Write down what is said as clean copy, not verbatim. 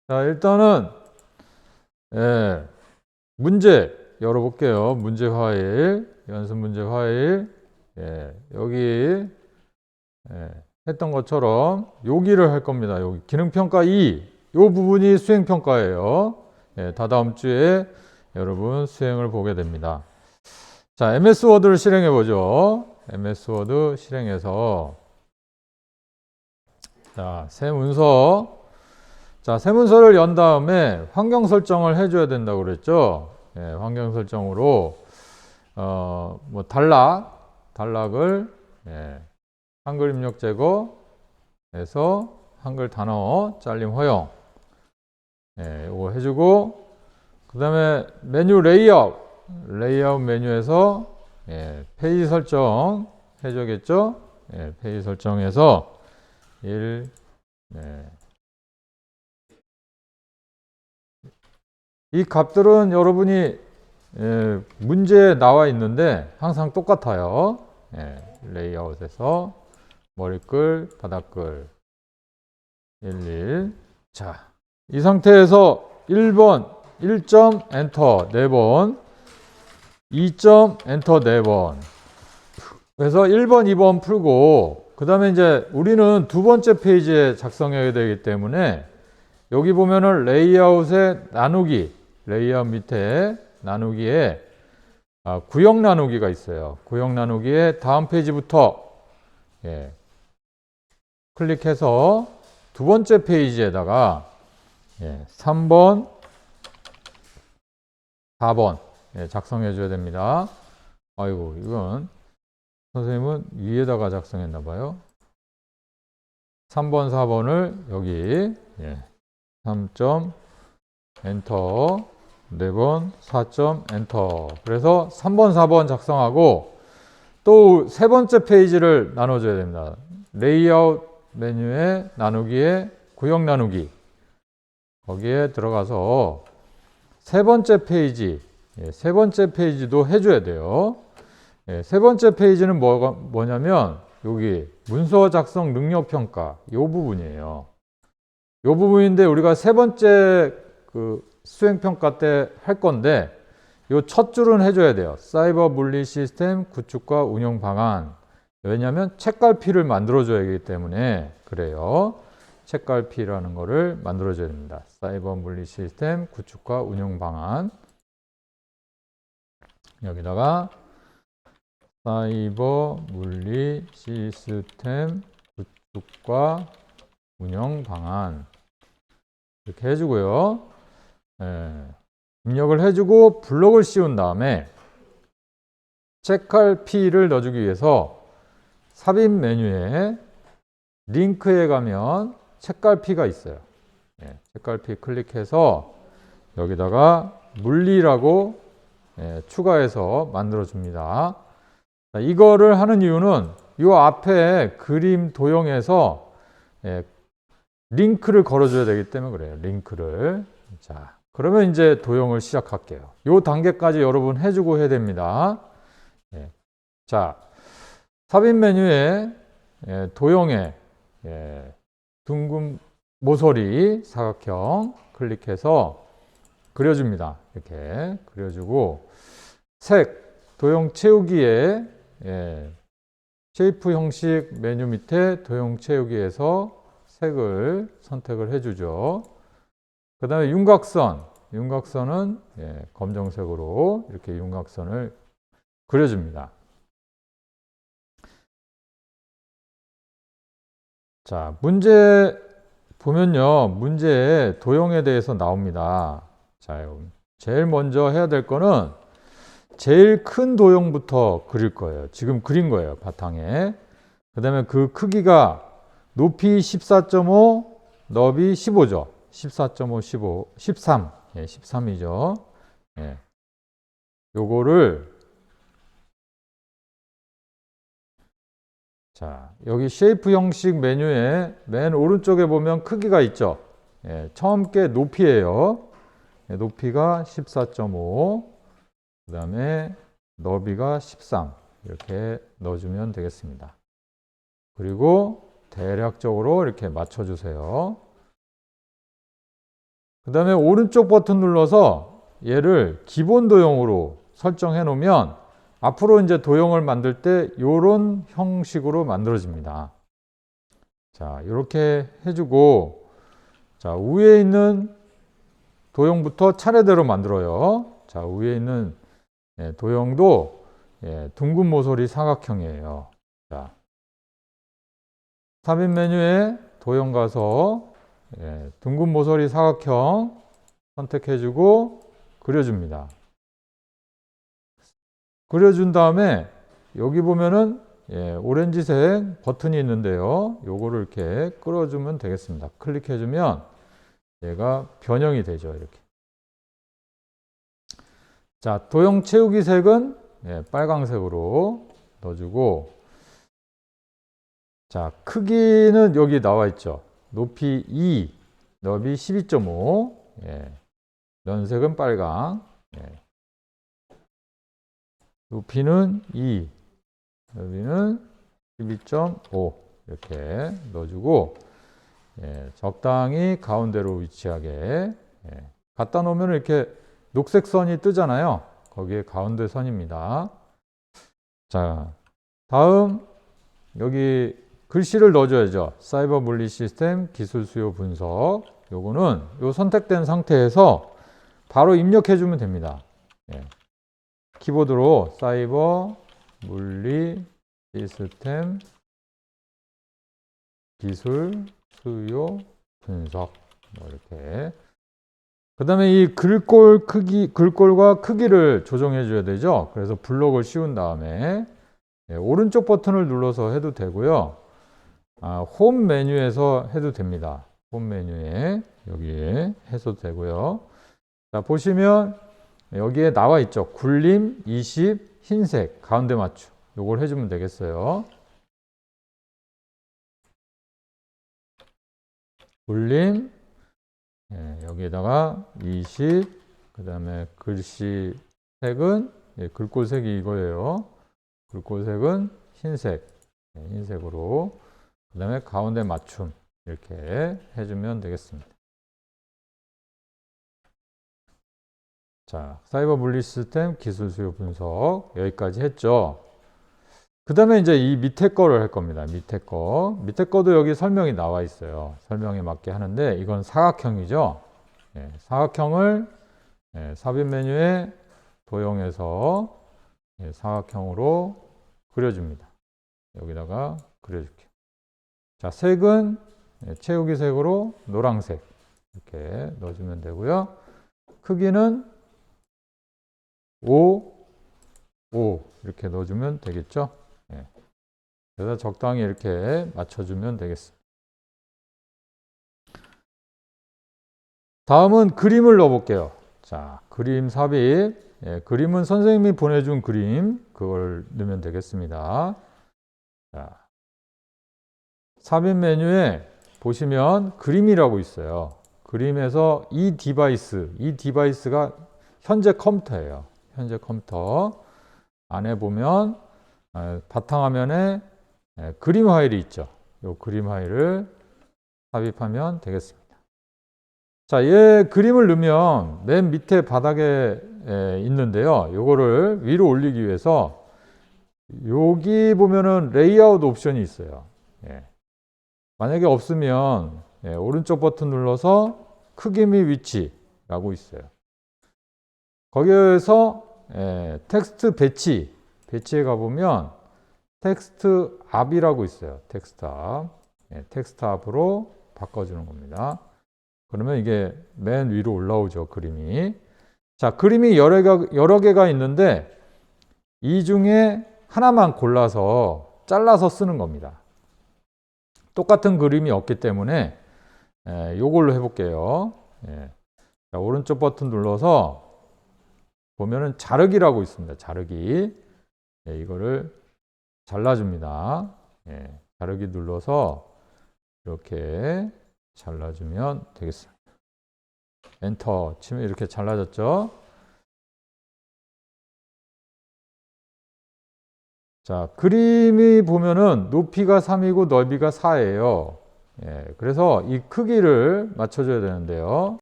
자, 일단은 문제 열어볼게요. 문제 파일, 연습 문제 파일. 여기 했던 것처럼 여기를 할 겁니다. 여기 기능평가 2, 요 부분이 수행평가예요. 다다음 주에 여러분 수행을 보게 됩니다. 자, MS 워드를 실행해 보죠. MS 워드 실행해서 자, 새 문서. 자, 새 문서를 연 다음에 환경 설정을 해줘야 된다고 그랬죠. 환경 설정으로 뭐 단락을 한글 입력 제거해서 한글 단어 잘림 허용 이거 해주고, 그 다음에 메뉴 레이아웃 메뉴에서 페이지 설정 해줘야겠죠. 페이지 설정해서 1 이 값들은 여러분이 문제에 나와 있는데 항상 똑같아요. 레이아웃에서 머리글, 바닥글 11. 자, 이 상태에서 1번 1점 엔터 4번, 2점 엔터 4번. 그래서 1번, 2번 풀고, 그 다음에 이제 우리는 두 번째 페이지에 작성해야 되기 때문에 여기 보면은 레이아웃의 나누기, 레이아웃 밑에 나누기에 구역 나누기가 있어요. 구역 나누기에 다음 페이지부터 클릭해서 두 번째 페이지에다가 3번, 4번 작성해 줘야 됩니다. 아이고, 이건 선생님은 위에다가 작성했나 봐요. 3번, 4번을 여기 3점 엔터 4번, 4점 엔터. 그래서 3번, 4번 작성하고 또 세 번째 페이지를 나눠줘야 됩니다. 레이아웃 메뉴에 나누기에 구역 나누기, 거기에 들어가서 세 번째 페이지, 세 번째 페이지도 해줘야 돼요. 세 번째 페이지는 뭐냐면 여기 문서 작성 능력 평가 이 부분이에요. 이 부분인데 우리가 세 번째 그 수행 평가 때 할 건데 이 첫 줄은 해줘야 돼요. 사이버 물리 시스템 구축과 운영 방안. 왜냐하면 책갈피를 만들어줘야 하기 때문에 그래요. 책갈피라는 거를 만들어줘야 됩니다. 사이버 물리 시스템 구축과 운영 방안. 여기다가 사이버 물리 시스템 구축과 운영 방안 이렇게 해주고요. 입력을 해주고 블록을 씌운 다음에 책갈피를 넣어주기 위해서 삽입 메뉴에 링크에 가면 책갈피가 있어요. 책갈피 클릭해서 여기다가 물리라고 추가해서 만들어 줍니다. 이거를 하는 이유는 이 앞에 그림 도형에서 링크를 걸어줘야 되기 때문에 그래요. 링크를. 자, 그러면 이제 도형을 시작할게요. 이 단계까지 여러분 해주고 해야 됩니다. 자, 삽입 메뉴에 도형에 둥근 모서리 사각형 클릭해서 그려줍니다. 이렇게 그려주고 색 도형 채우기에 쉐이프 형식 메뉴 밑에 도형 채우기에서 색을 선택을 해주죠. 그 다음에 윤곽선은 검정색으로 이렇게 윤곽선을 그려줍니다. 자, 문제 보면요, 문제에 도형에 대해서 나옵니다. 자, 제일 먼저 해야 될 거는 제일 큰 도형부터 그릴 거예요. 지금 그린 거예요, 바탕에. 그 다음에 그 크기가 높이 14.5, 너비 15죠. 14.5, 15, 13. 13이죠. 요거를 자, 여기 쉐이프 형식 메뉴에 맨 오른쪽에 보면 크기가 있죠. 처음 게 높이예요. 높이가 14.5, 그 다음에 너비가 13 이렇게 넣어주면 되겠습니다. 그리고 대략적으로 이렇게 맞춰주세요. 그 다음에 오른쪽 버튼 눌러서 얘를 기본 도형으로 설정해 놓으면 앞으로 이제 도형을 만들 때 이런 형식으로 만들어집니다. 자, 이렇게 해주고, 자, 위에 있는 도형부터 차례대로 만들어요. 자, 위에 있는 도형도 둥근 모서리 사각형이에요. 자, 삽입 메뉴에 도형 가서 둥근 모서리 사각형 선택해주고 그려줍니다. 그려준 다음에 여기 보면은 오렌지색 버튼이 있는데요. 요거를 이렇게 끌어주면 되겠습니다. 클릭해주면 얘가 변형이 되죠. 이렇게. 자, 도형 채우기 색은 빨강색으로 넣어주고, 자, 크기는 여기 나와 있죠. 높이 2, 너비 12.5, 면색은 빨강, 높이는 2, 여기는 12.5 이렇게 넣어주고, 적당히 가운데로 위치하게 갖다 놓으면 이렇게 녹색 선이 뜨잖아요. 거기에 가운데 선입니다. 자, 다음 여기 글씨를 넣어줘야죠. 사이버 물리 시스템 기술 수요 분석. 요거는 요 선택된 상태에서 바로 입력해주면 됩니다. 키보드로 사이버 물리 시스템 기술 수요 분석 뭐 이렇게. 그 다음에 이 글꼴과 크기를 조정해 줘야 되죠. 그래서 블록을 씌운 다음에 오른쪽 버튼을 눌러서 해도 되고요. 홈 메뉴에서 해도 됩니다. 홈 메뉴에 여기에 해도 되고요. 자, 보시면 여기에 나와 있죠. 굴림 20 흰색 가운데 맞춤. 요걸 해주면 되겠어요. 굴림 여기에다가 20, 그 다음에 글씨 색은 글꼴색이 이거예요. 글꼴색은 흰색, 흰색으로, 그 다음에 가운데 맞춤 이렇게 해주면 되겠습니다. 자, 사이버 물리 시스템 기술 수요 분석 여기까지 했죠. 그 다음에 이제 이 밑에 거를 할 겁니다. 밑에 거도 여기 설명이 나와 있어요. 설명에 맞게 하는데 이건 사각형이죠. 사각형을 삽입 메뉴에 도형에서 사각형으로 그려줍니다. 여기다가 그려줄게요. 자, 색은 채우기 색으로 노란색 이렇게 넣어주면 되고요. 크기는 5 이렇게 넣어주면 되겠죠. 그래서 적당히 이렇게 맞춰주면 되겠습니다. 다음은 그림을 넣어볼게요. 자, 그림 삽입. 그림은 선생님이 보내준 그림, 그걸 넣으면 되겠습니다. 자, 삽입 메뉴에 보시면 그림이라고 있어요. 그림에서 이 디바이스가 현재 컴퓨터예요. 현재 컴퓨터 안에 보면 바탕화면에 그림 파일이 있죠. 이 그림 파일을 삽입하면 되겠습니다. 자, 얘 그림을 넣으면 맨 밑에 바닥에 있는데요. 요거를 위로 올리기 위해서 여기 보면은 레이아웃 옵션이 있어요. 만약에 없으면 오른쪽 버튼 눌러서 크기 및 위치라고 있어요. 거기에서 텍스트 배치에 가보면 텍스트 앞이라고 있어요. 텍스트 앞. 텍스트 앞으로 바꿔주는 겁니다. 그러면 이게 맨 위로 올라오죠. 그림이. 자, 그림이 여러 개가 있는데 이 중에 하나만 골라서 잘라서 쓰는 겁니다. 똑같은 그림이 없기 때문에 요걸로 해볼게요. 자, 오른쪽 버튼 눌러서 보면은 자르기라고 있습니다. 자르기. 이거를 잘라줍니다. 자르기 눌러서 이렇게 잘라주면 되겠습니다. 엔터 치면 이렇게 잘라졌죠. 자, 그림이 보면은 높이가 3이고 넓이가 4예요. 그래서 이 크기를 맞춰줘야 되는데요.